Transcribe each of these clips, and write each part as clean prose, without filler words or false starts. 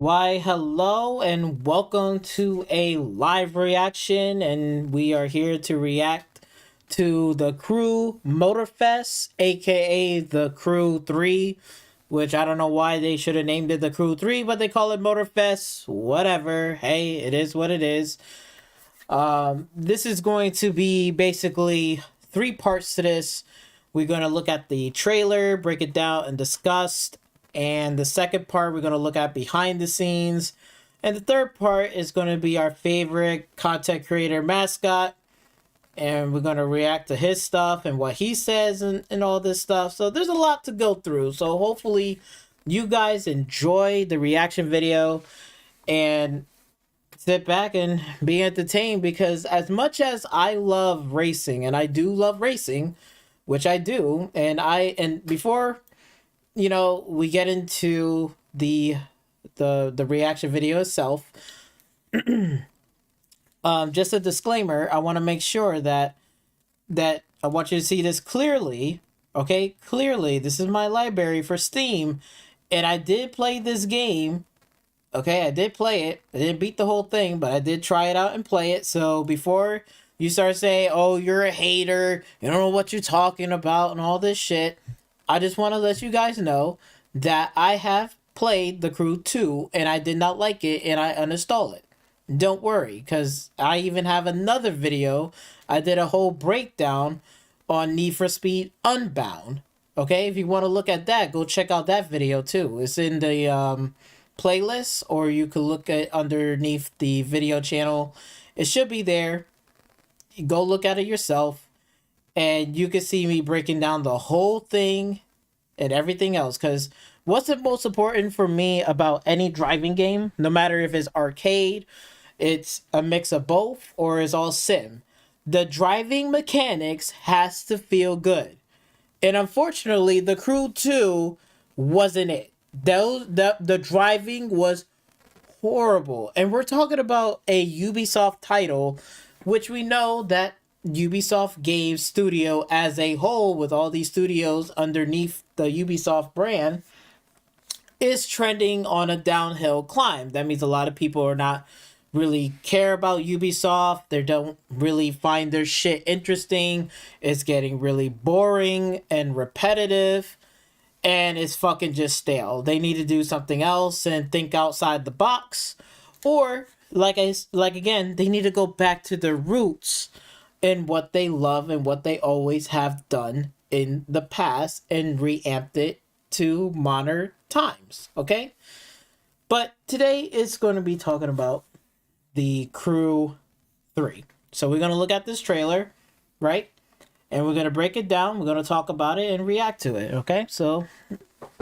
Why, hello and welcome to a live reaction, and we are here to react to the Crew Motorfest, aka the Crew 3, which I don't know why they should have named it the Crew 3, but they call it Motorfest. Whatever. Hey, it is what it is. This is going to be basically three parts to this. We're going to look at the trailer, break it down, and discuss. And the second part, we're going to look at behind the scenes. And the third part is going to be our favorite content creator mascot. And we're going to react to his stuff and what he says and all this stuff. So there's a lot to go through. So hopefully you guys enjoy the reaction video and sit back and be entertained, because as much as I love racing, and I do love racing, which I do, and before we get into the reaction video itself, just a disclaimer, I want to make sure that I want you to see this clearly. Okay, clearly this is my library for Steam, and I did play this game. Okay, I did play it. I didn't beat the whole thing, but I did try it out and play it. So before you start saying, oh, you're a hater, you don't know what you're talking about and all this shit, I just want to let you guys know that I have played the Crew 2 and I did not like it and I uninstalled it. Don't worry, because I even have another video. I did a whole breakdown on Need for Speed Unbound. Okay, if you want to look at that, go check out that video too. It's in the playlist, or you could look at underneath the video channel. It should be there. Go look at it yourself, and you can see me breaking down the whole thing and everything else. Because what's the most important for me about any driving game, no matter if it's arcade, it's a mix of both, or it's all sim, the driving mechanics has to feel good. And unfortunately, the Crew 2 wasn't it. The driving was horrible. And we're talking about a Ubisoft title, which we know that Ubisoft Game Studio as a whole, with all these studios underneath the Ubisoft brand, is trending on a downhill climb. That means a lot of people are not really care about Ubisoft. They don't really find their shit interesting. It's getting really boring and repetitive, and it's fucking just stale. They need to do something else and think outside the box, or again, they need to go back to their roots and what they love and what they always have done in the past and reamped it to modern times. Okay, but today is going to be talking about the Crew 3. So we're going to look at this trailer, right? And we're going to break it down. We're going to talk about it and react to it, okay? So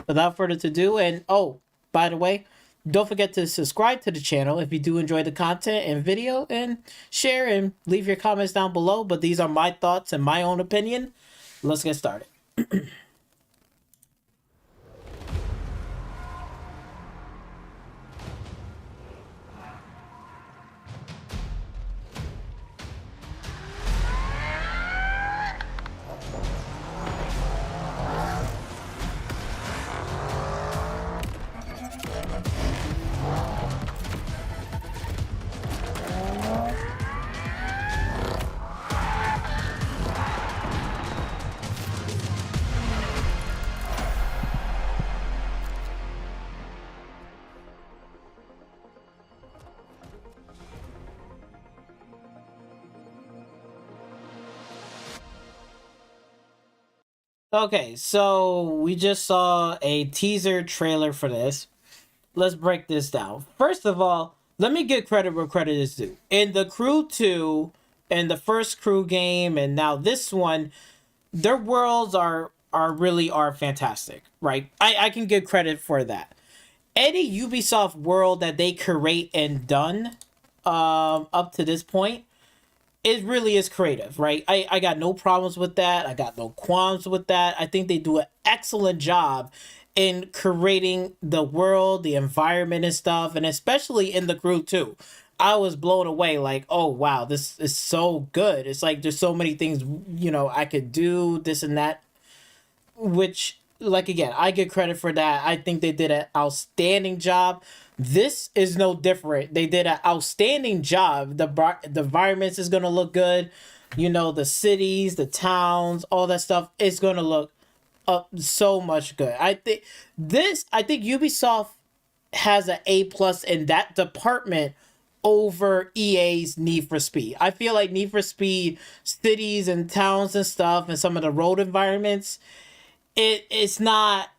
without further ado, and oh, by the way, don't forget to subscribe to the channel if you do enjoy the content and video, and share and leave your comments down below. But these are my thoughts and my own opinion. Let's get started. Okay, so we just saw a teaser trailer for this. Let's break this down. First of all, let me give credit where credit is due. In the Crew 2 and the first Crew game, and now this one, their worlds are fantastic, right? I can give credit for that. Any Ubisoft world that they create and done up to this point, it really is creative, right? I got no problems with that. I got no qualms with that. I think they do an excellent job in creating the world, the environment and stuff, and especially in the Crew 2. I was blown away, like, oh wow, this is so good. It's like there's so many things, I could do, this and that, which, like, again, I get credit for that. I think they did an outstanding job. This is no different. They did an outstanding job. The environments is gonna look good. You know, the cities, the towns, all that stuff is gonna look up so much good. I think Ubisoft has an A+ in that department over EA's Need for Speed. I feel like Need for Speed cities and towns and stuff and some of the road environments, it's not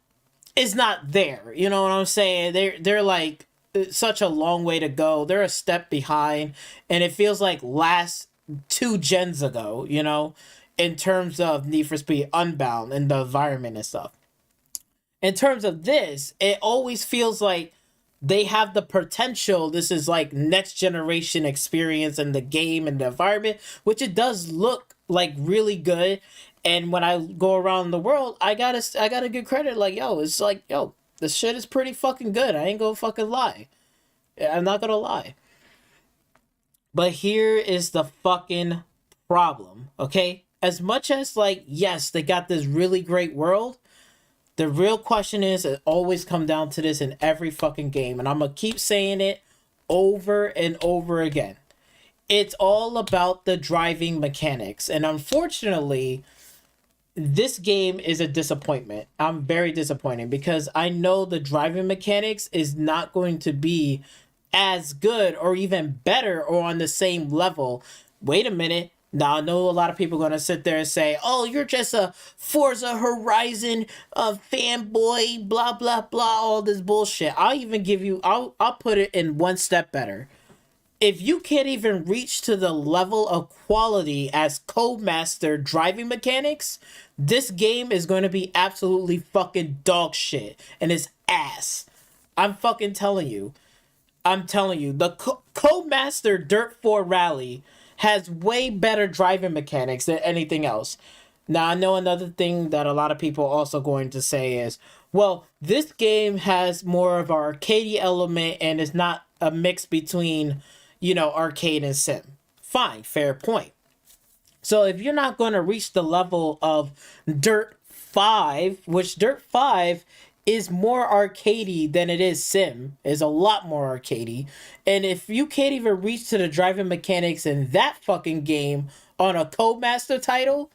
there. You know what I'm saying? They're like such a long way to go. They're a step behind, and it feels like last 2 gens ago, you know, in terms of Need for Speed Unbound and the environment and stuff. In terms of this, it always feels like they have the potential. This is like next generation experience in the game and the environment, which it does look like really good. And when I go around the world, I gotta give credit. Like, yo, it's like, yo, the shit is pretty fucking good. I ain't gonna fucking lie. I'm not gonna lie. But here is the fucking problem, okay? As much as, like, yes, they got this really great world, the real question is, it always come down to this in every fucking game, and I'm gonna keep saying it over and over again. It's all about the driving mechanics, and unfortunately, this game is a disappointment. I'm very disappointed because I know the driving mechanics is not going to be as good or even better or on the same level. Wait a minute. Now I know a lot of people are gonna sit there and say, "Oh, you're just a Forza Horizon fanboy," blah blah blah, all this bullshit. I'll even give you. I'll put it in one step better. If you can't even reach to the level of quality as Codemaster driving mechanics, this game is going to be absolutely fucking dog shit and it's ass. I'm fucking telling you. I'm telling you, the Codemaster Dirt 4 Rally has way better driving mechanics than anything else. Now, I know another thing that a lot of people also going to say is, well, this game has more of an arcade element and it's not a mix between, you know, arcade and sim. Fine, fair point. So if you're not going to reach the level of Dirt 5, which Dirt 5 is more arcadey than it is sim, is a lot more arcadey. And if you can't even reach to the driving mechanics in that fucking game on a Codemaster title,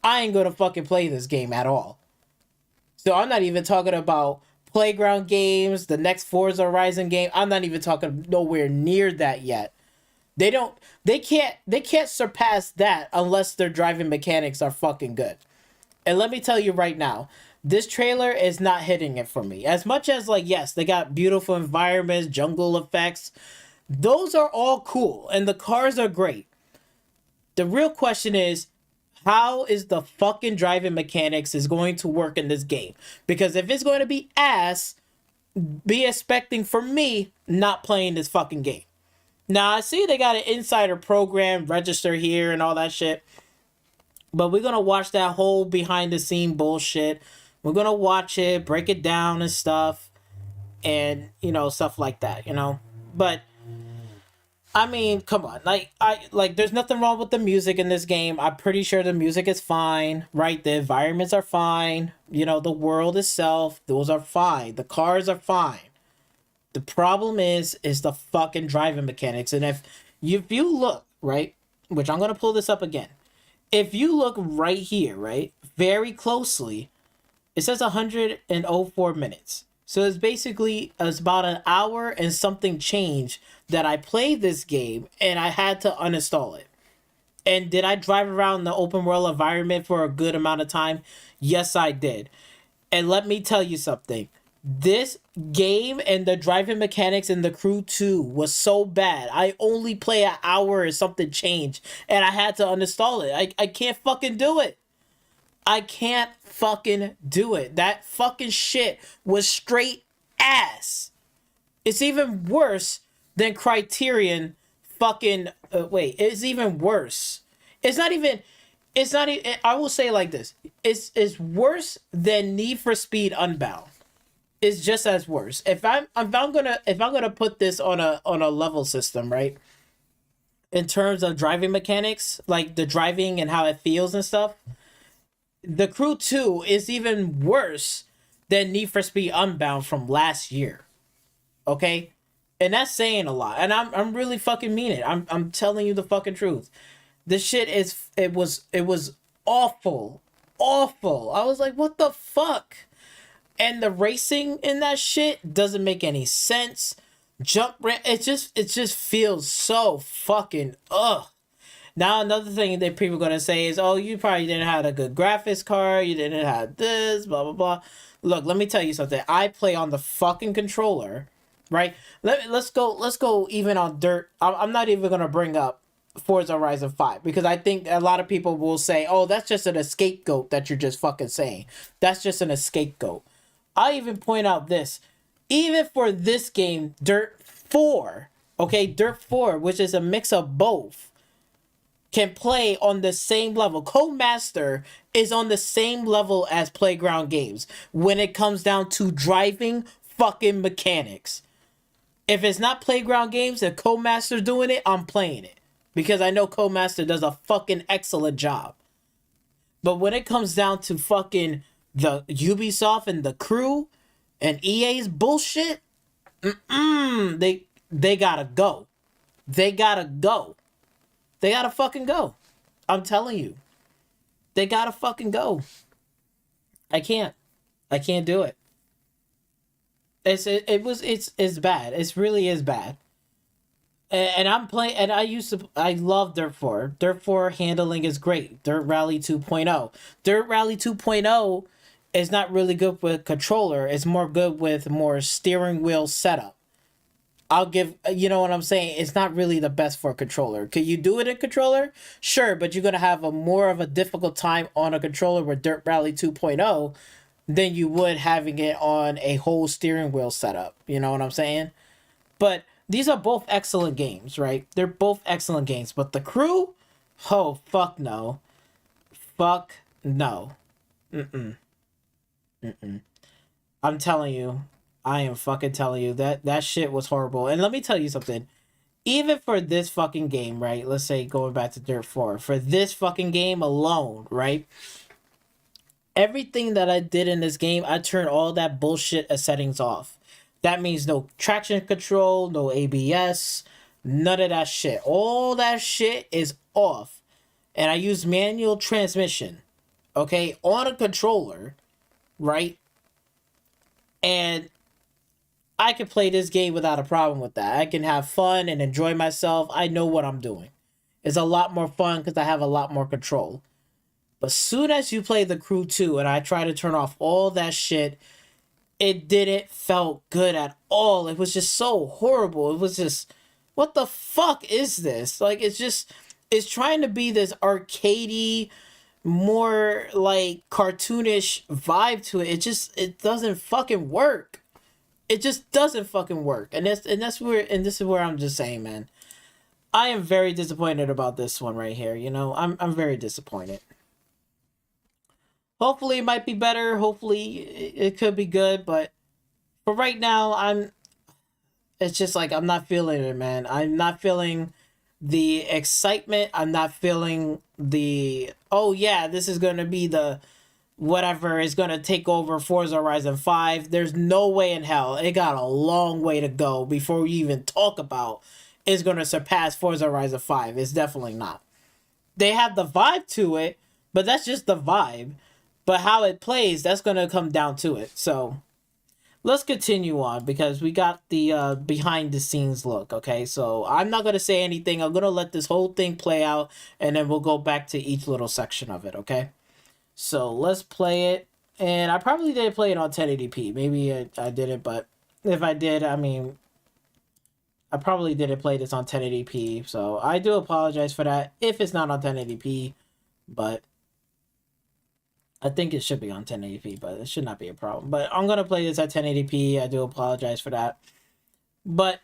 I ain't gonna fucking play this game at all. So I'm not even talking about playground games, the next Forza Horizon game. I'm not even talking nowhere near that yet. They can't surpass that unless their driving mechanics are fucking good. And let me tell you right now, this trailer is not hitting it for me. As much as, like, yes, they got beautiful environments, jungle effects. Those are all cool and the cars are great. The real question is, how is the fucking driving mechanics is going to work in this game? Because if it's going to be ass, be expecting for me not playing this fucking game. Now, I see they got an insider program, register here and all that shit. But we're going to watch that whole behind the scene bullshit. We're going to watch it, break it down and stuff. And, you know, stuff like that, you know. But, I mean, come on. There's nothing wrong with the music in this game. I'm pretty sure the music is fine, right? The environments are fine. You know, the world itself, those are fine. The cars are fine. The problem is the fucking driving mechanics. And if you look, right, which I'm going to pull this up again. If you look right here, right, very closely, it says 104 minutes. So it's about an hour and something change that I played this game and I had to uninstall it. And did I drive around the open world environment for a good amount of time? Yes, I did. And let me tell you something. This game and the driving mechanics in the Crew 2 was so bad. I only play an hour or something change and I had to uninstall it. I can't fucking do it. I can't fucking do it. That fucking shit was straight ass. It's even worse than Criterion fucking wait, it's even worse. It's not even I will say it like this. It's worse than Need for Speed Unbound. It's just as worse. If I'm gonna put this on a level system, right? In terms of driving mechanics, like the driving and how it feels and stuff, the Crew 2 is even worse than Need for Speed Unbound from last year. Okay? And that's saying a lot. And I'm really fucking mean it. I'm telling you the fucking truth. This shit is it was awful. Awful. I was like, what the fuck? And the racing in that shit doesn't make any sense. It just feels so fucking ugh. Now another thing that people are gonna say is, oh, you probably didn't have a good graphics card, you didn't have this, blah blah blah. Look, let me tell you something. I play on the fucking controller, right? Let's go even on dirt. I'm not even gonna bring up Forza Horizon 5 because I think a lot of people will say, oh, that's just an scapegoat that you're just fucking saying. That's just an scapegoat. I even point out this. Even for this game, Dirt 4, okay, Dirt 4, which is a mix of both, can play on the same level. Codemaster is on the same level as Playground Games when it comes down to driving fucking mechanics. If it's not Playground Games and Codemaster doing it, I'm playing it. Because I know Codemaster does a fucking excellent job. But when it comes down to fucking the Ubisoft and the Crew and EA's bullshit, they gotta go. They gotta go. They gotta fucking go. I'm telling you. They gotta fucking go. I can't do it. It's bad. It really is bad. And I'm playing, and I love Dirt 4. Dirt 4 handling is great. Dirt Rally 2.0. Dirt Rally 2.0 is not really good with controller. It's more good with more steering wheel setup. I'll give, you know what I'm saying? It's not really the best for a controller. Could you do it in controller? Sure, but you're going to have a more of a difficult time on a controller with Dirt Rally 2.0 than you would having it on a whole steering wheel setup. You know what I'm saying? But these are both excellent games, right? They're both excellent games. But the Crew? Oh, fuck no. Fuck no. I'm telling you. I am fucking telling you that shit was horrible. And let me tell you something. Even for this fucking game, right? Let's say going back to Dirt 4. For this fucking game alone, right? Everything that I did in this game, I turned all that bullshit as settings off. That means no traction control, no ABS, none of that shit. All that shit is off. And I use manual transmission, okay, on a controller, right? And I can play this game without a problem with that. I can have fun and enjoy myself. I know what I'm doing. It's a lot more fun because I have a lot more control. But soon as you play the Crew 2 and I try to turn off all that shit, it didn't felt good at all. It was just so horrible. It was just, what the fuck is this? Like, it's trying to be this arcadey, more like cartoonish vibe to it. It doesn't fucking work. It just doesn't fucking work. And this is where I'm just saying, man, I am very disappointed about this one right here. You know, I'm very disappointed. Hopefully it might be better. Hopefully it could be good, but for right now, it's just like, I'm not feeling it, man. I'm not feeling the excitement. I'm not feeling the, oh yeah, this is going to be the whatever is going to take over Forza Horizon 5. There's no way in hell. It got a long way to go before we even talk about it's going to surpass Forza Horizon 5. It's definitely not. They have the vibe to it, but that's just the vibe. But how it plays, that's going to come down to it. So let's continue on because we got the behind the scenes look, okay? So I'm not going to say anything. I'm going to let this whole thing play out, and then we'll go back to each little section of it, okay? So let's play it. And I probably didn't play it on 1080p. Maybe I didn't, but if I did, I mean, I probably didn't play this on 1080p. So I do apologize for that if it's not on 1080p, but I think it should be on 1080p, but it should not be a problem. But I'm going to play this at 1080p. I do apologize for that. But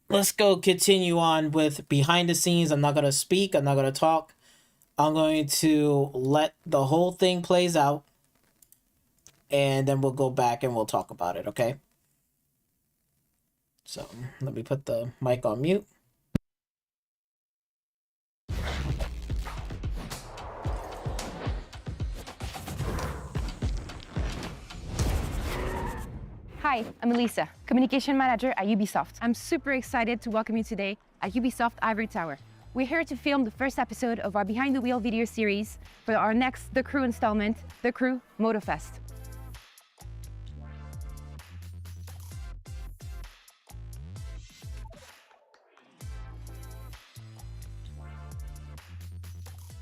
let's go continue on with behind the scenes. I'm not going to speak. I'm not going to talk. I'm going to let the whole thing plays out. And then we'll go back and we'll talk about it, okay? So let me put the mic on mute. Hi, I'm Elisa, Communication Manager at Ubisoft. I'm super excited to welcome you today at Ubisoft Ivory Tower. We're here to film the first episode of our Behind the Wheel video series for our next The Crew installment, The Crew Motorfest.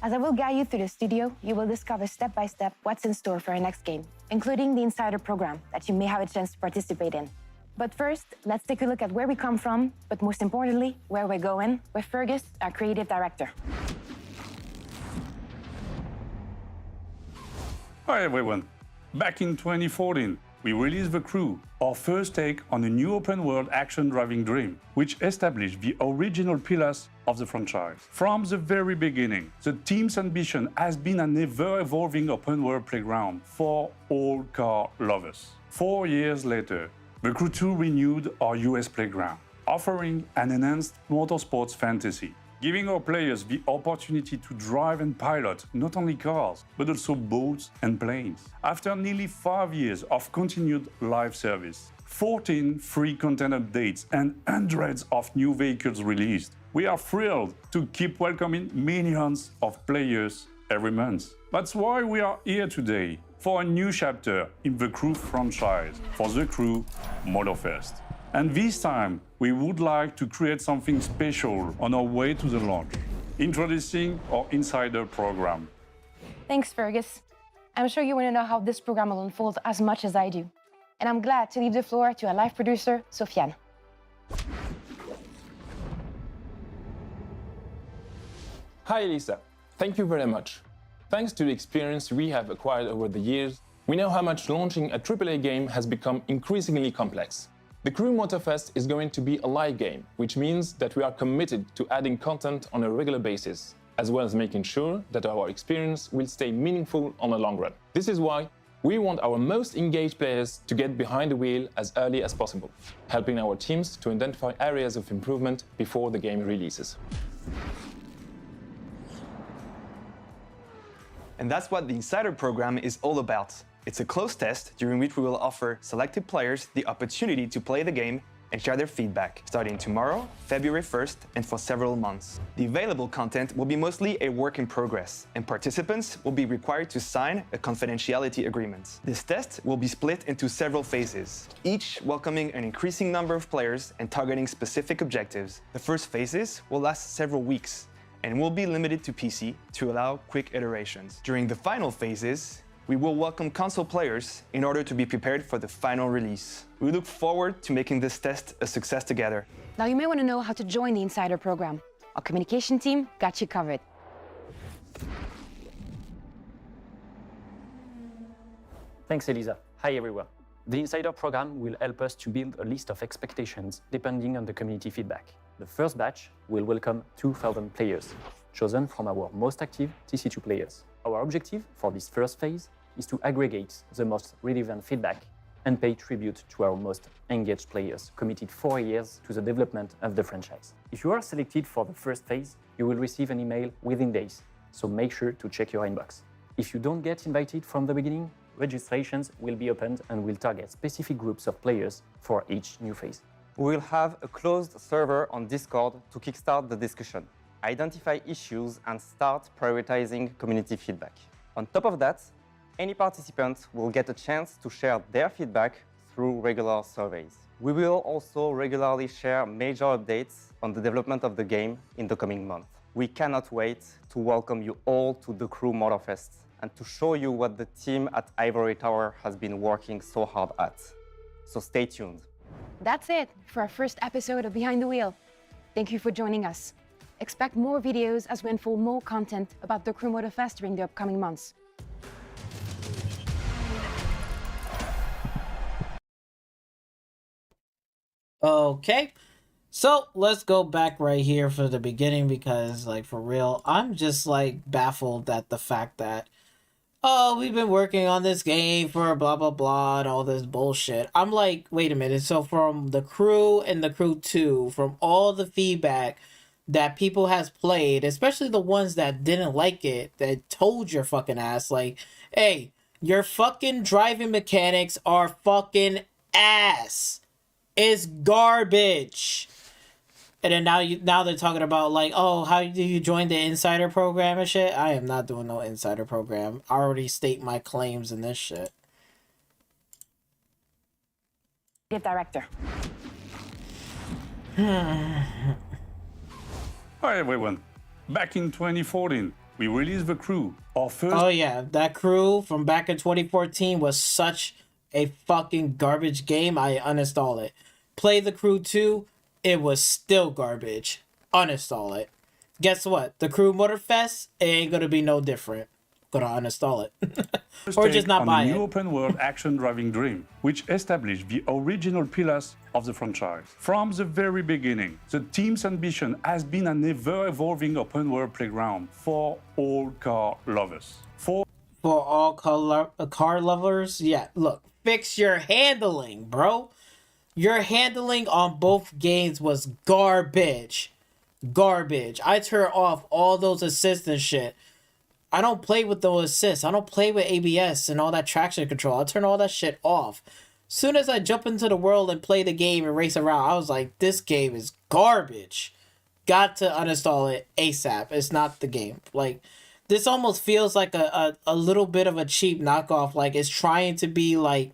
As I will guide you through the studio, you will discover step by step what's in store for our next game, including the Insider program that you may have a chance to participate in. But first, let's take a look at where we come from, but most importantly, where we're going, with Fergus, our creative director. Hi everyone. Back in 2014, we released The Crew, our first take on a new open-world action-driving dream, which established the original pillars of the franchise. From the very beginning, the team's ambition has been an ever-evolving open-world playground for all car lovers. 4 years later, The Crew 2 renewed our US playground, offering an enhanced motorsports fantasy, giving our players the opportunity to drive and pilot not only cars, but also boats and planes. After nearly 5 years of continued live service, 14 free content updates and hundreds of new vehicles released, we are thrilled to keep welcoming millions of players every month. That's why we are here today for a new chapter in the Crew franchise for the Crew Motorfest. And this time, we would like to create something special on our way to the launch, introducing our Insider program. Thanks, Fergus. I'm sure you want to know how this program will unfold as much as I do. And I'm glad to leave the floor to our live producer, Sofiane. Hi, Elisa. Thank you very much. Thanks to the experience we have acquired over the years, we know how much launching a AAA game has become increasingly complex. The Crew Motorfest is going to be a live game, which means that we are committed to adding content on a regular basis, as well as making sure that our experience will stay meaningful on the long run. This is why we want our most engaged players to get behind the wheel as early as possible, helping our teams to identify areas of improvement before the game releases. And that's what the Insider program is all about. It's a closed test during which we will offer selected players the opportunity to play the game and share their feedback, starting tomorrow, February 1st, and for several months. The available content will be mostly a work in progress, and participants will be required to sign a confidentiality agreement. This test will be split into several phases, each welcoming an increasing number of players and targeting specific objectives. The first phases will last several weeks, and will be limited to PC to allow quick iterations. During the final phases, we will welcome console players in order to be prepared for the final release. We look forward to making this test a success together. Now you may want to know how to join the Insider program. Our communication team got you covered. Thanks, Elisa. Hi, everyone. The Insider program will help us to build a list of expectations depending on the community feedback. The first batch will welcome 2,000 players, chosen from our most active TC2 players. Our objective for this first phase is to aggregate the most relevant feedback and pay tribute to our most engaged players, committed 4 years to the development of the franchise. If you are selected for the first phase, you will receive an email within days, so make sure to check your inbox. If you don't get invited from the beginning, registrations will be opened and will target specific groups of players for each new phase. We will have a closed server on Discord to kickstart the discussion, identify issues, and start prioritizing community feedback. On top of that, any participant will get a chance to share their feedback through regular surveys. We will also regularly share major updates on the development of the game in the coming month. We cannot wait to welcome you all to the Crew Motorfest and to show you what the team at Ivory Tower has been working so hard at. So stay tuned. That's it for our first episode of Behind the Wheel. Thank you for joining us. Expect more videos as we unfold more content about the Crew Motorfest during the upcoming months. Okay, so let's go back right here for the beginning because, like, for real, I'm just, like, baffled at the fact that, oh, we've been working on this game for blah, blah, blah, and all this bullshit. I'm like, wait a minute, so from the Crew and the Crew 2, from all the feedback that people has played, especially the ones that didn't like it, that told your fucking ass, like, hey, your fucking driving mechanics are fucking ass. It's garbage. And then now they're talking about like, oh, how do you join the insider program and shit? I am not doing no insider program. I already state my claims in this shit. Director. Hi everyone. Back in 2014, we released The Crew, our first... Oh yeah, that Crew from back in 2014 was such a fucking garbage game. I uninstalled it. Play The Crew 2, it was still garbage. Uninstall it. Guess what? The Crew Motorfest, it ain't gonna be no different. Gonna uninstall it. Or just not buy on a new it. open world action driving dream, which established the original pillars of the franchise. From the very beginning, the team's ambition has been an ever-evolving open world playground for all car lovers. For all car lovers, yeah, look, fix your handling, bro. Your handling on both games was garbage. Garbage. I turn off all those assists and shit. I don't play with those assists. I don't play with ABS and all that traction control. I turn all that shit off. Soon as I jump into the world and play the game and race around, I was like, this game is garbage. Got to uninstall it ASAP. It's not the game. Like, this almost feels like a little bit of a cheap knockoff. Like, it's trying to be like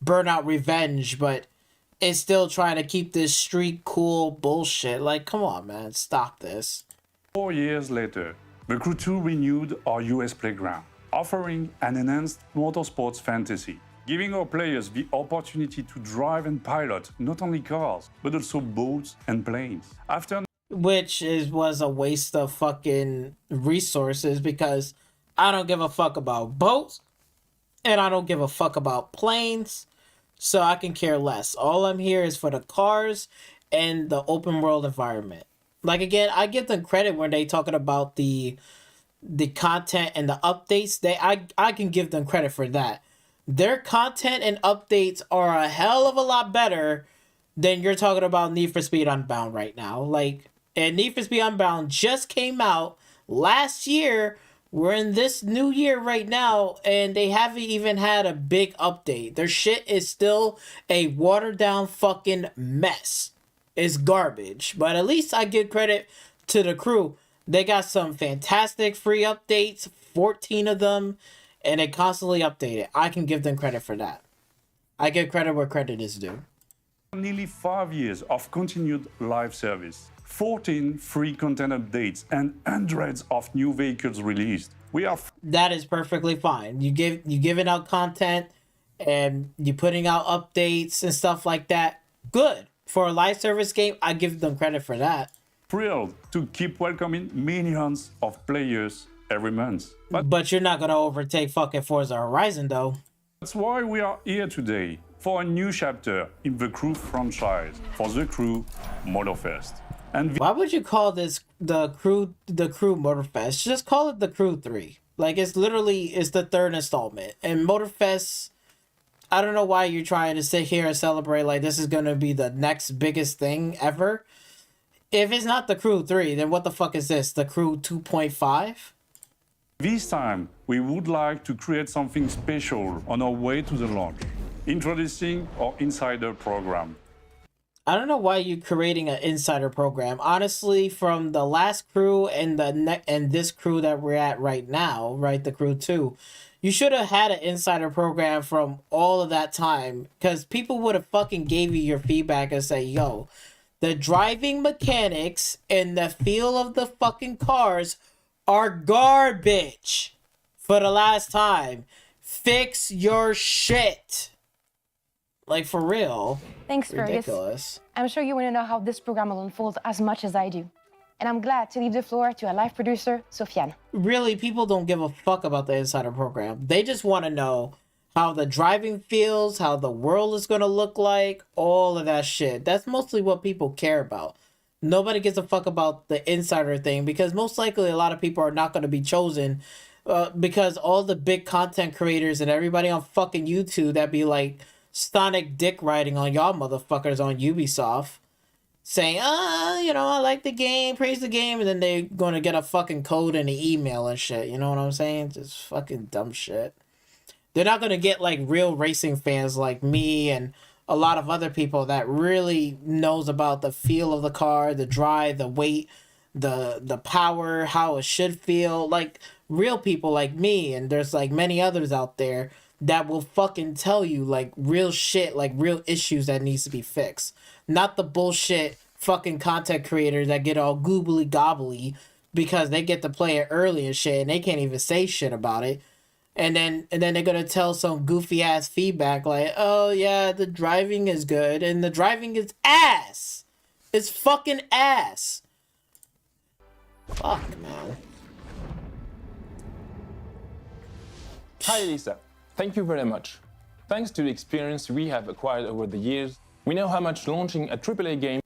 Burnout Revenge, but it's still trying to keep this street cool bullshit. Like, come on, man. Stop this. 4 years later, The Crew 2 renewed our US playground, offering an enhanced motorsports fantasy, giving our players the opportunity to drive and pilot not only cars, but also boats and planes. Which was a waste of fucking resources because I don't give a fuck about boats and I don't give a fuck about planes, so I can care less. All I'm here is for the cars and the open world environment. Like, again, I give them credit when they talking about the content and the updates. I can give them credit for that. Their content and updates are a hell of a lot better than you're talking about Need for Speed Unbound right now. Like, and Need for Speed Unbound just came out last year. We're in this new year right now, and they haven't even had a big update. Their shit is still a watered down fucking mess. It's garbage. But at least I give credit to the Crew. They got some fantastic free updates, 14 of them, and they constantly update it. I can give them credit for that. I give credit where credit is due. Nearly 5 years of continued live service, 14 free content updates, and hundreds of new vehicles released. That is perfectly fine. You giving out content and you putting out updates and stuff like that. Good. For a live service game, I give them credit for that. Thrilled to keep welcoming millions of players every month. But you're not gonna overtake fucking Forza Horizon though. That's why we are here today for a new chapter in the Crew franchise for the Crew Motorfest. And why would you call this the Crew Motorfest? Just call it the Crew 3. Like, it's the third installment. And Motorfest, I don't know why you're trying to sit here and celebrate like this is gonna be the next biggest thing ever. If it's not the Crew 3, then what the fuck is this? The Crew 2.5? this time, we would like to create something special on our way to the launch. Introducing our Insider program. I don't know why you're creating an Insider program. Honestly, from the last Crew and this Crew that we're at right now, right, the Crew 2, you should have had an Insider program from all of that time, because people would have fucking gave you your feedback and say, yo, the driving mechanics and the feel of the fucking cars are garbage for the last time. Fix your shit. Like, for real. Thanks, Ridiculous. Fergus. I'm sure you want to know how this program will unfold as much as I do. And I'm glad to leave the floor to our live producer, Sofiane. Really, people don't give a fuck about the Insider program. They just want to know how the driving feels, how the world is going to look like, all of that shit. That's mostly what people care about. Nobody gives a fuck about the Insider thing, because most likely a lot of people are not going to be chosen because all the big content creators and everybody on fucking YouTube that be like Sonic dick riding on y'all motherfuckers on Ubisoft, saying, I like the game, praise the game, and then they're gonna get a fucking code in the email and shit, you know what I'm saying? Just fucking dumb shit. They're not gonna get, like, real racing fans like me and a lot of other people that really knows about the feel of the car, the drive, the weight, the power, how it should feel, like real people like me, and there's like many others out there that will fucking tell you like real shit, like real issues that needs to be fixed. Not the bullshit fucking content creators that get all goobly gobbly because they get to play it early and shit and they can't even say shit about it. And then they're gonna tell some goofy ass feedback like, oh yeah, the driving is good, and the driving is ass. It's fucking ass. Fuck, man. Hi Lisa, thank you very much. Thanks to the experience we have acquired over the years, we know how much launching a AAA game.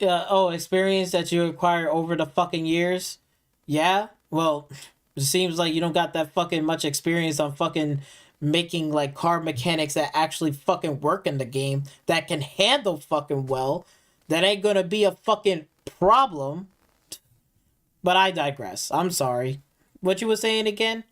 Experience that you acquire over the fucking years? Yeah? Well, it seems like you don't got that fucking much experience on fucking making like car mechanics that actually fucking work in the game, that can handle fucking well, that ain't gonna be a fucking problem. But I digress. I'm sorry. What you were saying again?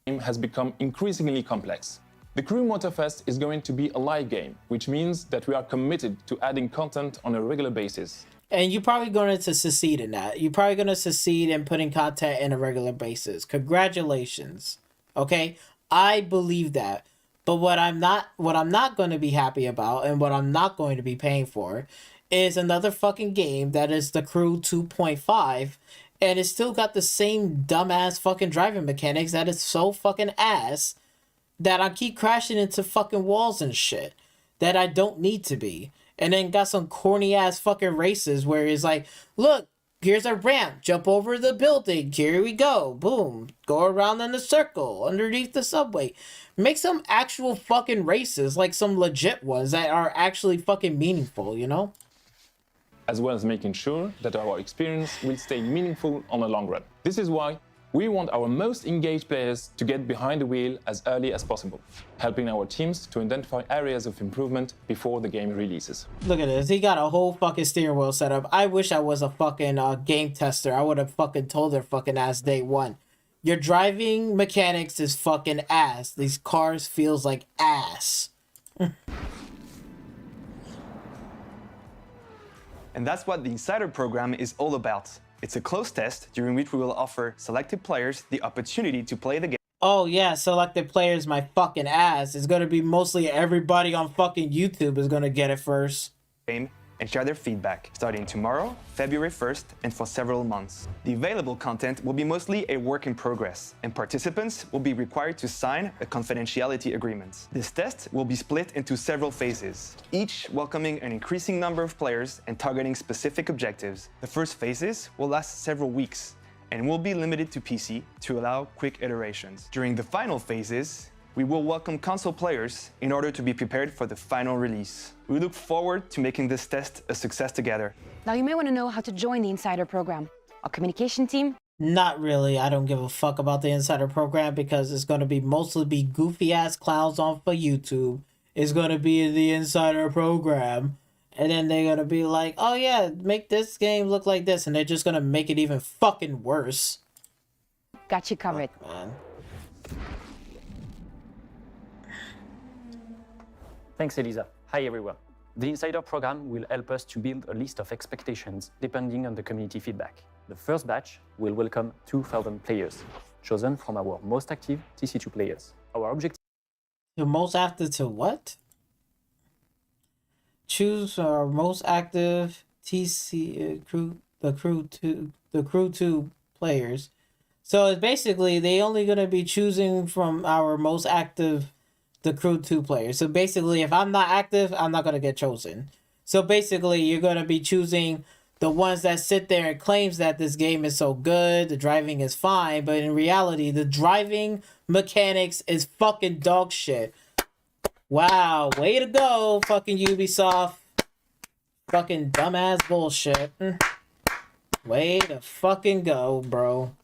Has become increasingly complex. The Crew Motorfest is going to be a live game, which means that we are committed to adding content on a regular basis. And you're probably going to succeed in that. You're probably going to succeed in putting content in a regular basis. Congratulations. Okay? I believe that. But what I'm not going to be happy about, and what I'm not going to be paying for, is another fucking game that is the Crew 2.5, and it's still got the same dumbass fucking driving mechanics that is so fucking ass that I keep crashing into fucking walls and shit that I don't need to be. And then got some corny ass fucking races where it's like, look, here's a ramp, jump over the building, here we go, boom, go around in a circle underneath the subway. Make some actual fucking races, like some legit ones that are actually fucking meaningful, you know? As well as making sure that our experience will stay meaningful on the long run. This is why we want our most engaged players to get behind the wheel as early as possible, helping our teams to identify areas of improvement before the game releases. Look at this, he got a whole fucking steering wheel set up. I wish I was a fucking game tester. I would have fucking told their fucking ass day one. Your driving mechanics is fucking ass. These cars feels like ass. And that's what the Insider program is all about. It's a closed test during which we will offer selected players the opportunity to play the game. Oh yeah, selected players my fucking ass. It's gonna be mostly everybody on fucking YouTube is gonna get it first. And share their feedback, starting tomorrow, February 1st, and for several months. The available content will be mostly a work in progress, and participants will be required to sign a confidentiality agreement. This test will be split into several phases, each welcoming an increasing number of players and targeting specific objectives. The first phases will last several weeks, and will be limited to PC to allow quick iterations. During the final phases, we will welcome console players in order to be prepared for the final release. We look forward to making this test a success together. Now you may want to know how to join the Insider program. Our communication team. Not really. I don't give a fuck about the Insider program because it's going to be mostly be goofy ass clowns on for YouTube. It's going to be the Insider program. And then they're going to be like, oh yeah, make this game look like this. And they're just going to make it even fucking worse. Got you covered. Fuck, man. Thanks, Elisa. Hi, everyone. The Insider program will help us to build a list of expectations depending on the community feedback. The first batch will welcome 2,000 players, chosen from our most active TC2 players. Our objective The most active to what? Choose our most active TC the crew 2 players. So it's basically they only gonna be choosing from our most active the Crew 2 players. So basically, if I'm not active, I'm not going to get chosen. So basically, you're going to be choosing the ones that sit there and claims that this game is so good, the driving is fine, but in reality, the driving mechanics is fucking dog shit. Wow, way to go, fucking Ubisoft. Fucking dumbass bullshit. Way to fucking go, bro.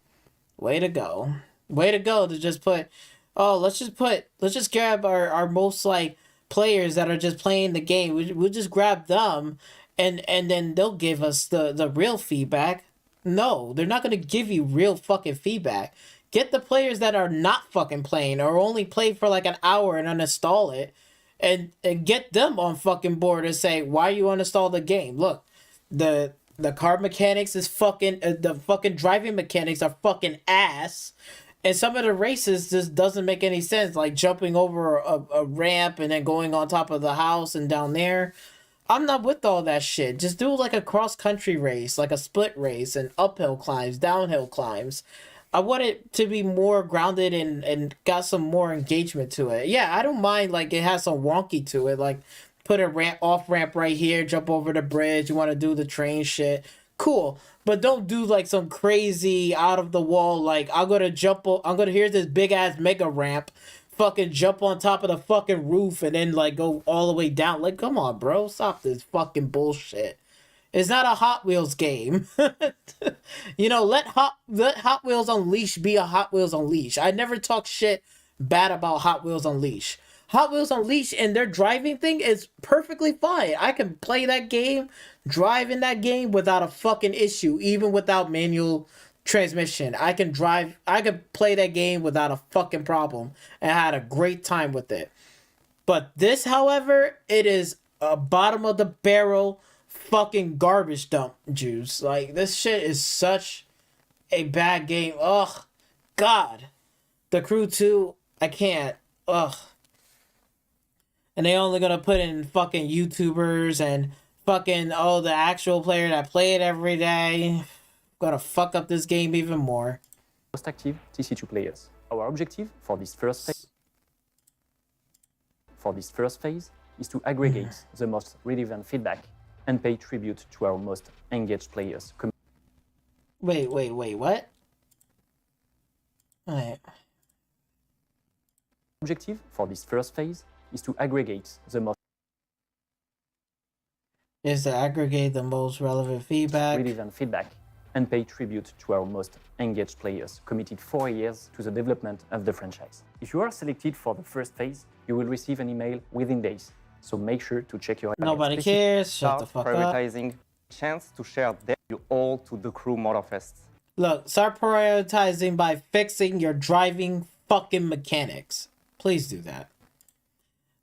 Way to go. Way to go to just put... Oh, let's just grab our most like players that are just playing the game. We'll just grab them and then they'll give us the real feedback. No, they're not gonna give you real fucking feedback. Get the players that are not fucking playing or only play for like an hour and uninstall it and get them on fucking board and say, why you uninstall the game? Look, the car mechanics is fucking, the fucking driving mechanics are fucking ass. And some of the races just doesn't make any sense, like jumping over a ramp and then going on top of the house and down there. I'm not with all that shit. Just do like a cross-country race, like a split race, and uphill climbs, downhill climbs. I want it to be more grounded and got some more engagement to it. Yeah, I don't mind, like, it has some wonky to it, like put a off ramp right here, jump over the bridge, you want to do the train shit. Cool. But don't do like some crazy out of the wall, like here's this big ass mega ramp, fucking jump on top of the fucking roof and then like go all the way down. Like, come on, bro, stop this fucking bullshit. It's not a Hot Wheels game. You know, let Hot Wheels Unleashed be a Hot Wheels Unleashed. I never talk shit bad about Hot Wheels Unleashed. Hot Wheels Unleashed and their driving thing is perfectly fine. I can play that game, drive in that game without a fucking issue, even without manual transmission. I can play that game without a fucking problem, and I had a great time with it. But this, however, it is a bottom of the barrel fucking garbage dump juice. Like, this shit is such a bad game. Ugh. God. The Crew 2, I can't. Ugh. And they only gonna put in fucking YouTubers and fucking, the actual player that play it every day. Gonna fuck up this game even more. Most active TC2 players. Our objective for this first phase is to aggregate the most relevant feedback and pay tribute to our most engaged players. Wait, what? Alright. Objective for this first phase is to aggregate the most relevant feedback and pay tribute to our most engaged players, committed 4 years to the development of the franchise. If you are selected for the first phase, you will receive an email within days. So make sure to check your email. Nobody cares. Shut the fuck up. Prioritizing chance to share you all to the Crew Motorfest. Look, start prioritizing by fixing your driving fucking mechanics. Please do that.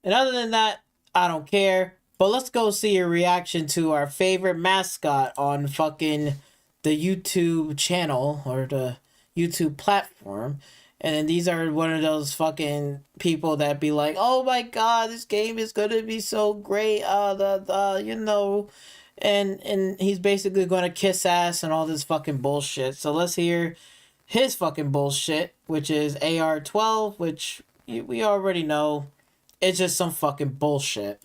And other than that, I don't care. But let's go see your reaction to our favorite mascot on fucking the YouTube channel or the YouTube platform. And then these are one of those fucking people that be like, oh my god, this game is gonna be so great, you know. And he's basically gonna kiss ass and all this fucking bullshit. So let's hear his fucking bullshit, which is AR12, which we already know. It's just some fucking bullshit.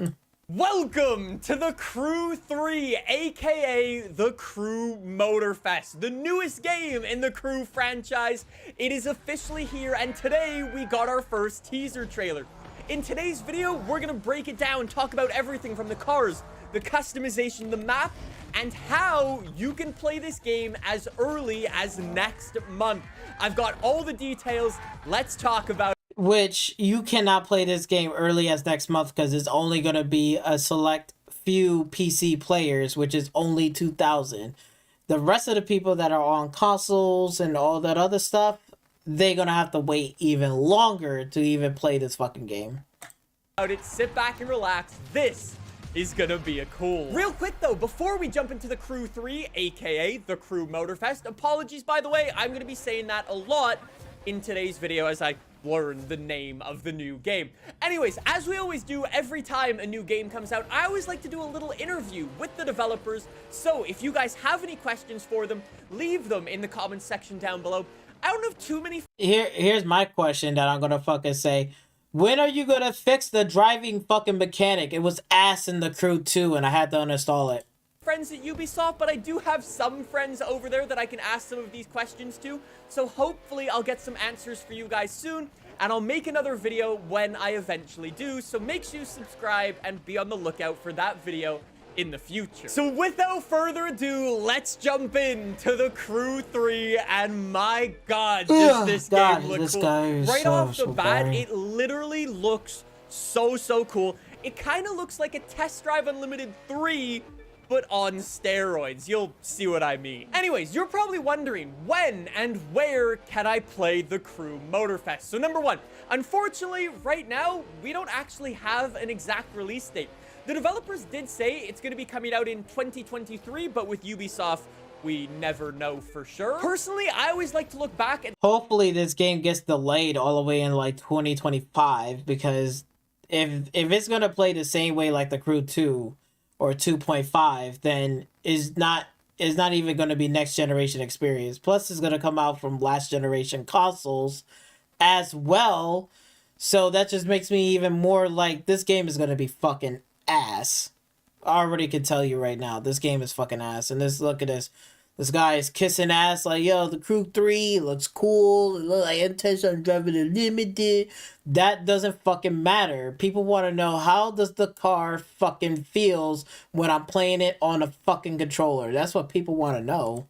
Welcome to the Crew 3, aka the Crew Motorfest, the newest game in the Crew franchise. It is officially here, and today we got our first teaser trailer. In today's video, we're gonna break it down, talk about everything from the cars, the customization, the map, and how you can play this game as early as next month. I've got all the details. Let's talk about it. Which you cannot play this game early as next month because it's only going to be a select few PC players, which is only 2,000. The rest of the people that are on consoles and all that other stuff, they're going to have to wait even longer to even play this fucking game. Sit back and relax. This is gonna be a cool. Real quick though, before we jump into the Crew 3, aka the Crew Motorfest, apologies by the way, I'm gonna be saying that a lot in today's video as I learn the name of the new game. Anyways, as we always do every time a new game comes out, I always like to do a little interview with the developers. So if you guys have any questions for them, leave them in the comments section down below. I don't have too many. Here's my question that I'm gonna fucking say. When are you gonna fix the driving fucking mechanic? It was ass in the Crew 2 and I had to uninstall it. Friends at Ubisoft, but I do have some friends over there that I can ask some of these questions to. So hopefully I'll get some answers for you guys soon, and I'll make another video when I eventually do. So make sure you subscribe and be on the lookout for that video in the future. So without further ado, let's jump into the Crew 3, and my god, does this game look cool. Right off the bat, it literally looks so cool. It kind of looks like a Test Drive Unlimited 3, but on steroids. You'll see what I mean. Anyways, you're probably wondering when and where can I play the Crew Motorfest? So number one, Unfortunately, right now, we don't actually have an exact release date. The developers did say it's going to be coming out in 2023, but with Ubisoft, we never know for sure. Personally, I always like to look back at... Hopefully this game gets delayed all the way in like 2025, because if it's going to play the same way like the Crew 2 or 2.5, then is not even going to be next generation experience. Plus it's going to come out from last generation consoles as well. So that just makes me even more like this game is going to be fucking ass. I already can tell you right now, this game is fucking ass. And this, look at this. This guy is kissing ass like, yo, the Crew 3 looks cool. It looks like intense on driving unlimited. That doesn't fucking matter. People want to know, how does the car fucking feels when I'm playing it on a fucking controller? That's what people want to know.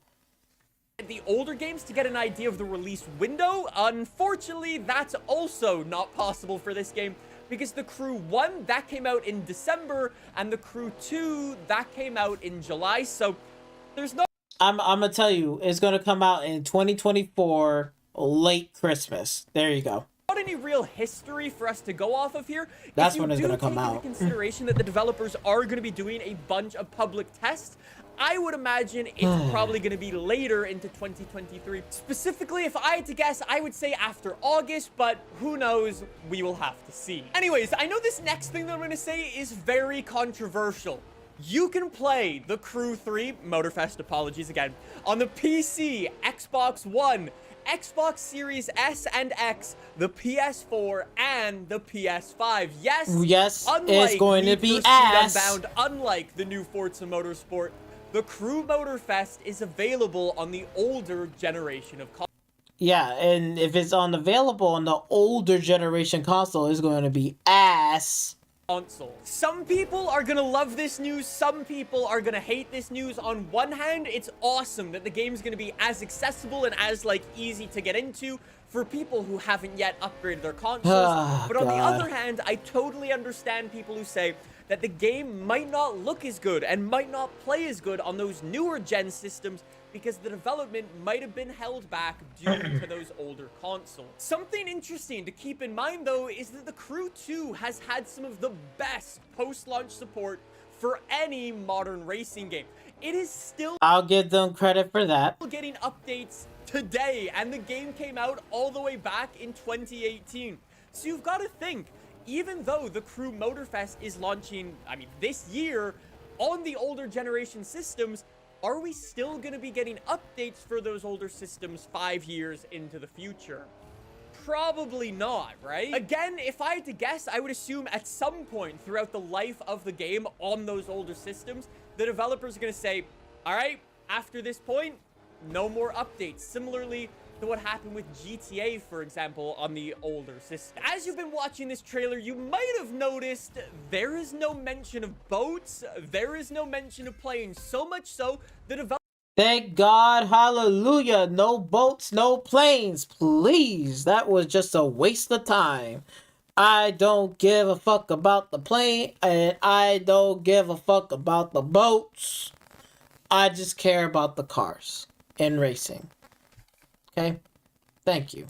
The older games to get an idea of the release window. Unfortunately, that's also not possible for this game, because the Crew 1, that came out in December, and the Crew 2, that came out in July. So there's no... I'm gonna tell you, it's gonna come out in 2024, late Christmas. There you go. Not any real history for us to go off of here. That's when it's gonna come out. If you do take into consideration that the developers are going to be doing a bunch of public tests, I would imagine it's probably going to be later into 2023. Specifically, if I had to guess, I would say after August, but who knows? We will have to see. Anyways, I know this next thing that I'm going to say is very controversial. You can play the Crew 3, Motorfest, apologies again, on the PC, Xbox One, Xbox Series S and X, the PS4, and the PS5. Yes, it's going to be ass. Unbound, unlike the new Forza Motorsport, the Crew Motorfest is available on the older generation of consoles. Yeah, and if it's available on the older generation console, it's going to be ass. Some people are gonna love this news, some people are gonna hate this news. On one hand, it's awesome that the game's gonna be as accessible and as like easy to get into for people who haven't yet upgraded their consoles. But on the other hand, I totally understand people who say that the game might not look as good and might not play as good on those newer gen systems because the development might have been held back due to those older consoles. Something interesting to keep in mind, though, is that the Crew 2 has had some of the best post-launch support for any modern racing game. It is still... I'll give them credit for that. ...getting updates today, and the game came out all the way back in 2018. So you've got to think, even though the Crew Motorfest is launching, this year on the older generation systems, are we still going to be getting updates for those older systems 5 years into the future? Probably not, right? Again, if I had to guess, I would assume at some point throughout the life of the game on those older systems, the developers are going to say, all right, after this point, no more updates. Similarly to what happened with GTA, for example, on the older system. As you've been watching this trailer, you might have noticed there is no mention of boats, there is no mention of planes, so much so the developer... Thank God, hallelujah, no boats, no planes, please. That was just a waste of time. I don't give a fuck about the plane, and I don't give a fuck about the boats. I just care about the cars and racing. Okay, thank you.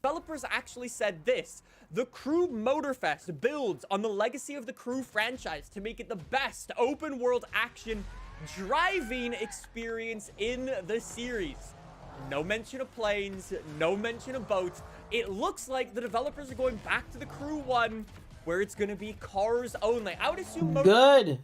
Developers actually said this: the Crew Motorfest builds on the legacy of the Crew franchise to make it the best open world action driving experience in the series. No mention of planes, no mention of boats. It looks like the developers are going back to the Crew 1, where it's going to be cars only. I would assume good,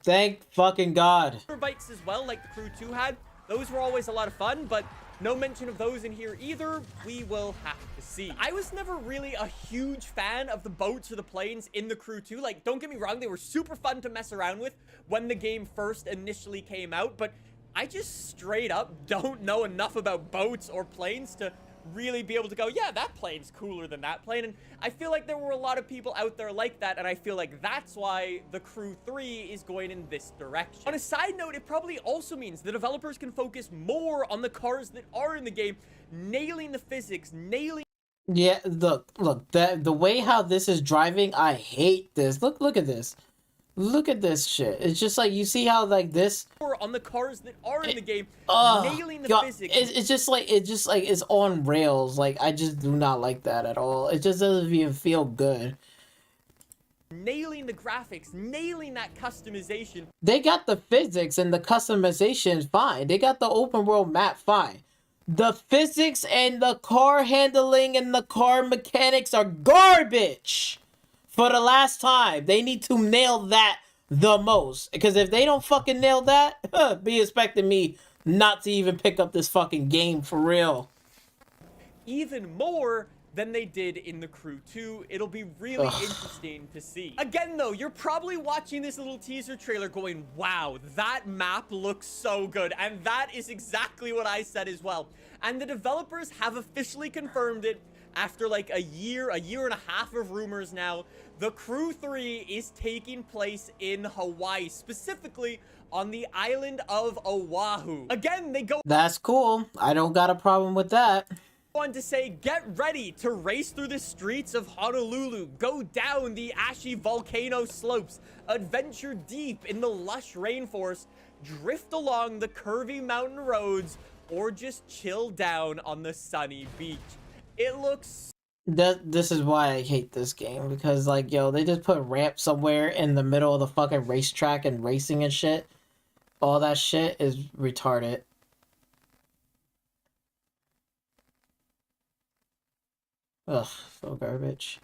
thank fucking God. Motorbikes as well, like the Crew 2 had. Those were always a lot of fun, but no mention of those in here either. We will have to see. I was never really a huge fan of the boats or the planes in the Crew 2. Like, don't get me wrong, they were super fun to mess around with when the game first initially came out, but I just straight up don't know enough about boats or planes to really be able to go, yeah, that plane's cooler than that plane. And I feel like there were a lot of people out there like that, and I feel like that's why the Crew 3 is going in this direction. On a side note, it probably also means the developers can focus more on the cars that are in the game, nailing the physics, nailing... Yeah, look, the way how this is driving, I hate this. Look at this. Look at this shit. It's just like, you see how like this On the cars that are in the game, oh nailing the God, physics. it's just like it's on rails. Like, I just do not like that at all. It just doesn't even feel good. Nailing the graphics, nailing that customization. They got the physics and the customization fine. They got the open world map fine. The physics and the car handling and the car mechanics are garbage. For the last time, they need to nail that the most. Because if they don't fucking nail that, be expecting me not to even pick up this fucking game for real. Even more than they did in the Crew 2. It'll be really interesting to see. Again, though, you're probably watching this little teaser trailer going, wow, that map looks so good. And that is exactly what I said as well. And the developers have officially confirmed it after like a year and a half of rumors now. The Crew 3 is taking place in Hawaii, specifically on the island of Oahu. Again, they go That's cool. I don't got a problem with that. on to say, get ready to race through the streets of Honolulu, go down the ashy volcano slopes, adventure deep in the lush rainforest, drift along the curvy mountain roads, or just chill down on the sunny beach. It looks This is why I hate this game, because like, yo, they just put ramp somewhere in the middle of the fucking racetrack and racing and shit. All that shit is retarded. Ugh, so garbage.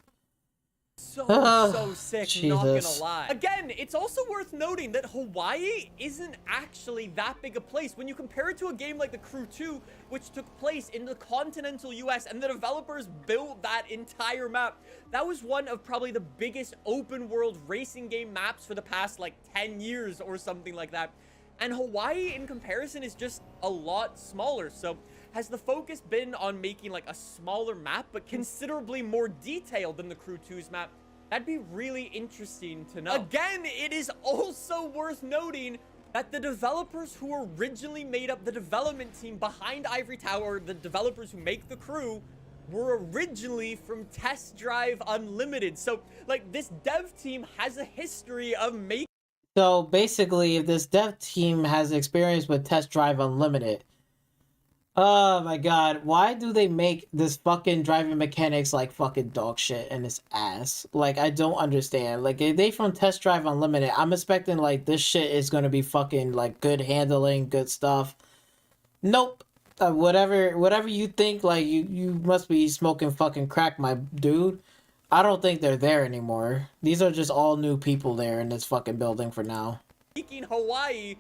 so sick, not gonna Jesus. lie. Again, it's also worth noting that Hawaii isn't actually that big a place. When you compare it to a game like the Crew 2, which took place in the continental US, and the developers built that entire map, that was one of probably the biggest open world racing game maps for the past like 10 years or something like that. And Hawaii, in comparison, is just a lot smaller. So has the focus been on making like a smaller map, but considerably more detailed than the Crew 2's map? That'd be really interesting to know. Again, it is also worth noting that the developers who originally made up the development team behind Ivory Tower, the developers who make the Crew, were originally from Test Drive Unlimited. So, like, this dev team has a history of making... So basically, if this dev team has experience with Test Drive Unlimited, oh my god, why do they make this fucking driving mechanics like fucking dog shit and it's ass? Like, I don't understand. Like, if they from Test Drive Unlimited, I'm expecting like this shit is gonna be fucking like good handling, good stuff. Nope. Whatever you think, like you must be smoking fucking crack, my dude. I don't think they're there anymore. These are just all new people there in this fucking building for now. Speaking Hawaii,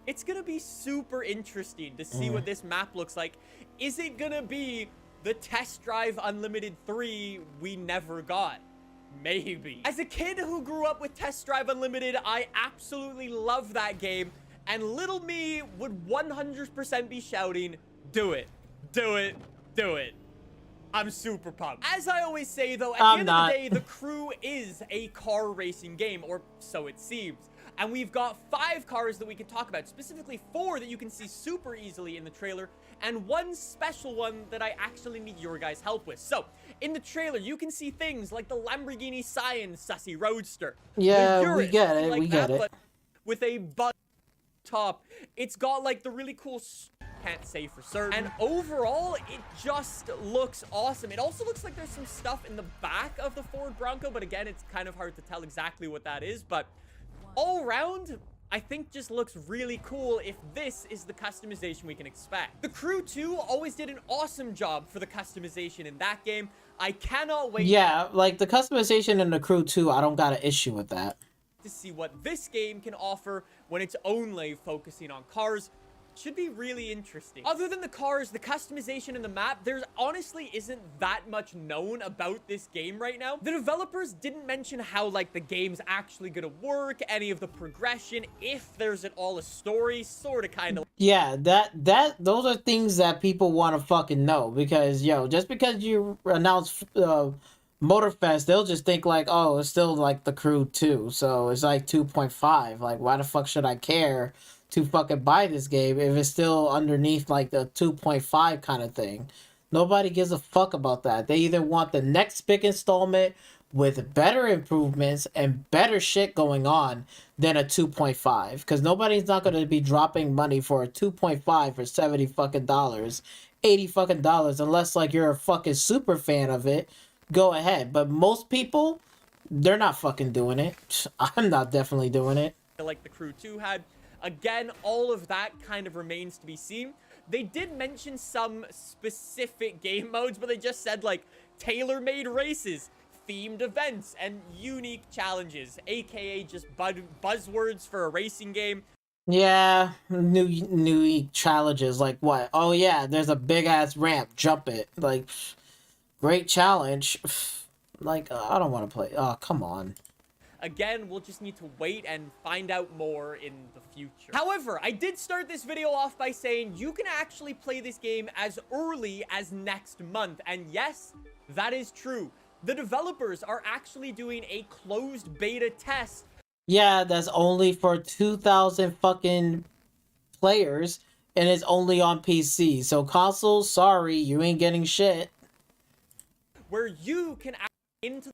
it's gonna be super interesting to see what this map looks like. Is it gonna be the Test Drive Unlimited 3 we never got? Maybe. As a kid who grew up with Test Drive Unlimited, I absolutely love that game, and little me would 100% be shouting, do it, do it, do it. I'm super pumped. As I always say, though, at the end of the day, the Crew is a car racing game, or so it seems. And we've got 5 cars that we can talk about, specifically 4 that you can see super easily in the trailer, and 1 special one that I actually need your guys' help with. So, in the trailer, you can see things like the Lamborghini Scion Sussy Roadster. Yeah, the Urus, we get it, like we get it. but with a bug top. It's got like the really cool... can't say for certain. And overall, it just looks awesome. It also looks like there's some stuff in the back of the Ford Bronco, but again, it's kind of hard to tell exactly what that is. But all around, I think just looks really cool if this is the customization we can expect. The Crew 2 always did an awesome job for the customization in that game. I cannot wait. Yeah, like the customization in the Crew 2, I don't got an issue with that. To see what this game can offer when it's only focusing on cars. Should be really interesting. Other than the cars, the customization in the map, there honestly isn't that much known about this game right now. The developers didn't mention how like the game's actually gonna work, any of the progression, if there's at all a story, sort of kind of. Yeah, those are things that people want to fucking know, because yo, just because you announce Motorfest, they'll just think like, oh, it's still like the Crew 2, so it's like 2.5. Like, why the fuck should I care to fucking buy this game if it's still underneath like the 2.5 kind of thing? Nobody gives a fuck about that. They either want the next big installment with better improvements and better shit going on than a 2.5, because nobody's not going to be dropping money for a 2.5 for 70 fucking dollars, 80 fucking dollars, unless like you're a fucking super fan of it. Go ahead, but most people, they're not fucking doing it. I'm not definitely doing it. Like the Crew 2 had. Again, all of that kind of remains to be seen. They did mention some specific game modes, but they just said like tailor-made races, themed events, and unique challenges, aka just buzzwords for a racing game. Yeah, new challenges, like what? Oh yeah, there's a big ass ramp, jump it. Like, great challenge. Like, I don't want to play. Oh, come on. Again, we'll just need to wait and find out more in the future. However, I did start this video off by saying you can actually play this game as early as next month. And yes, that is true. The developers are actually doing a closed beta test. Yeah, that's only for 2,000 fucking players, and it's only on PC. So consoles, sorry, you ain't getting shit. Where you can into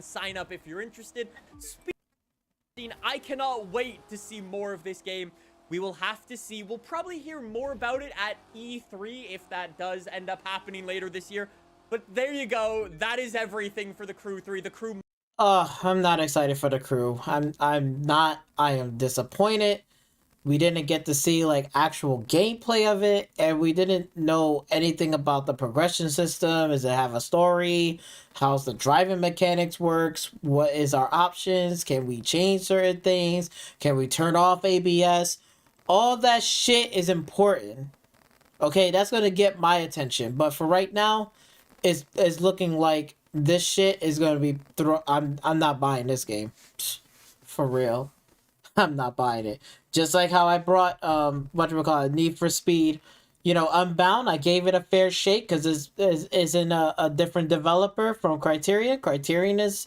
sign up if you're interested. Speaking, I cannot wait to see more of this game. We will have to see. We'll probably hear more about it at E3 if that does end up happening later this year. But there you go. That is everything for the Crew 3. The Crew. I'm not excited for the Crew. I'm not. I am disappointed. We didn't get to see like actual gameplay of it, and we didn't know anything about the progression system. Does it have a story? How's the driving mechanics works? What is our options? Can we change certain things? Can we turn off ABS? All that shit is important. Okay, that's gonna get my attention. But for right now, it's looking like this shit is gonna be I'm not buying this game. For real. I'm not buying it. Just like how I brought Need for Speed, Unbound. I gave it a fair shake because it's in a different developer from Criterion. Criterion is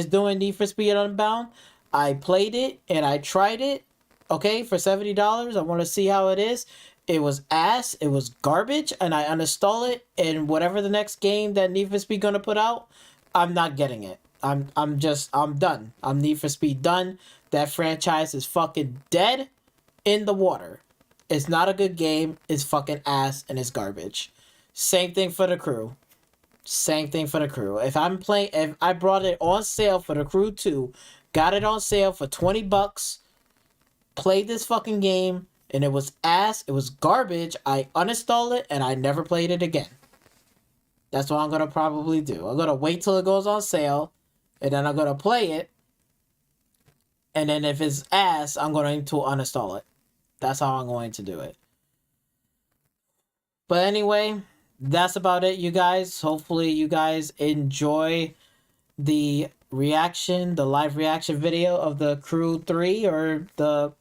doing Need for Speed Unbound. I played it and I tried it. Okay, for $70. I want to see how it is. It was ass. It was garbage, and I uninstall it. And whatever the next game that Need for Speed gonna put out, I'm not getting it. I'm done. I'm Need for Speed done. That franchise is fucking dead in the water. It's not a good game. It's fucking ass and it's garbage. Same thing for the Crew. Same thing for the Crew. If I brought it on sale for the Crew 2, got it on sale for $20, played this fucking game, and it was ass, it was garbage, I uninstalled it and I never played it again. That's what I'm gonna probably do. I'm gonna wait till it goes on sale, and then I'm gonna play it. And then if it's ass, I'm going to uninstall it. That's how I'm going to do it. But anyway, that's about it, you guys. Hopefully you guys enjoy the live reaction video of the Crew 3 or the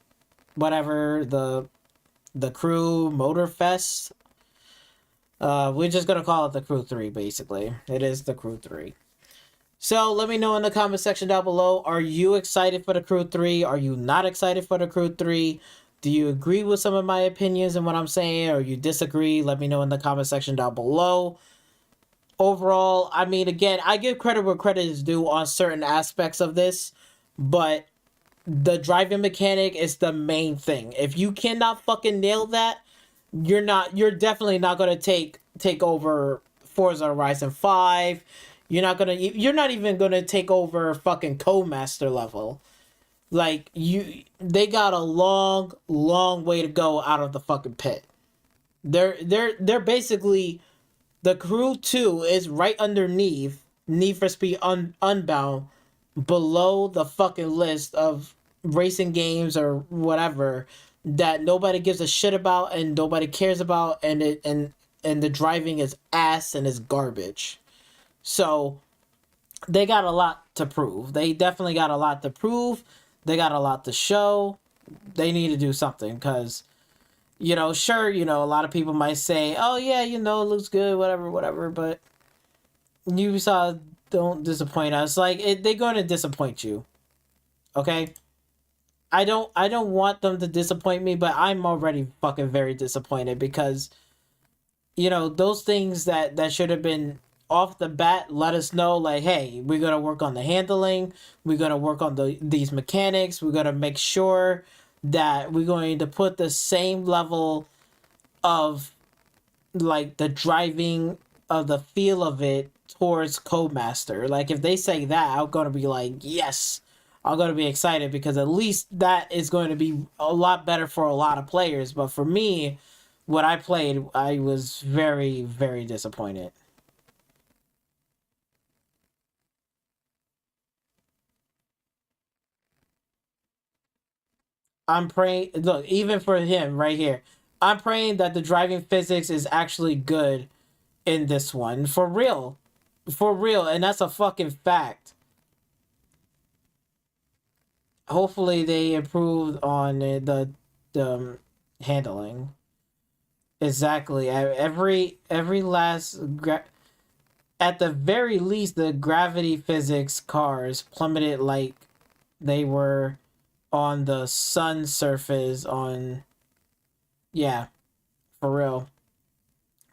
Crew Motorfest. We're just going to call it the Crew 3, basically. It is the Crew 3. So let me know in the comment section down below. Are you excited for the Crew 3? Are you not excited for the Crew 3? Do you agree with some of my opinions and what I'm saying, or you disagree? Let me know in the comment section down below. Overall, I mean, again, I give credit where credit is due on certain aspects of this, but the driving mechanic is the main thing. If you cannot fucking nail that, you're definitely not going to take over Forza Horizon 5. You're not even gonna take over fucking Codemaster level. Like, they got a long way to go out of the fucking pit. They're basically, the Crew 2 is right underneath Need for Speed Unbound, below the fucking list of racing games or whatever that nobody gives a shit about and nobody cares about, and the driving is ass and is garbage. So, they got a lot to prove. They definitely got a lot to prove. They got a lot to show. They need to do something because, sure, a lot of people might say, oh, yeah, it looks good, whatever, but Ubisoft don't disappoint us. Like, they're going to disappoint you, okay? I don't want them to disappoint me, but I'm already fucking very disappointed because, those things that should have been off the bat let us know, like, hey, we're gonna work on the handling, we're gonna work on these mechanics, we're gonna make sure that we're going to put the same level of like the driving of the feel of it towards Codemaster. Like if they say that, I'm gonna be like, yes, I'm gonna be excited, because at least that is going to be a lot better for a lot of players. But for me, what I played, I was very, very disappointed. I'm praying, look, even for him right here, I'm praying that the driving physics is actually good in this one. For real. For real. And that's a fucking fact. Hopefully they improved on the handling. Exactly. Every last... At the very least, the gravity physics cars plummeted like they were on the sun surface on... Yeah. For real.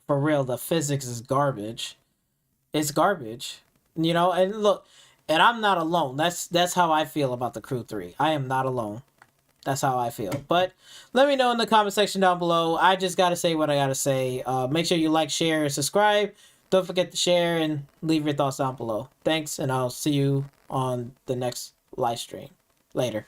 For real, the physics is garbage. It's garbage. You know, and look, and I'm not alone. That's how I feel about the Crew 3. I am not alone. That's how I feel. But let me know in the comment section down below. I just gotta say what I gotta say. Make sure you like, share, and subscribe. Don't forget to share and leave your thoughts down below. Thanks, and I'll see you on the next live stream. Later.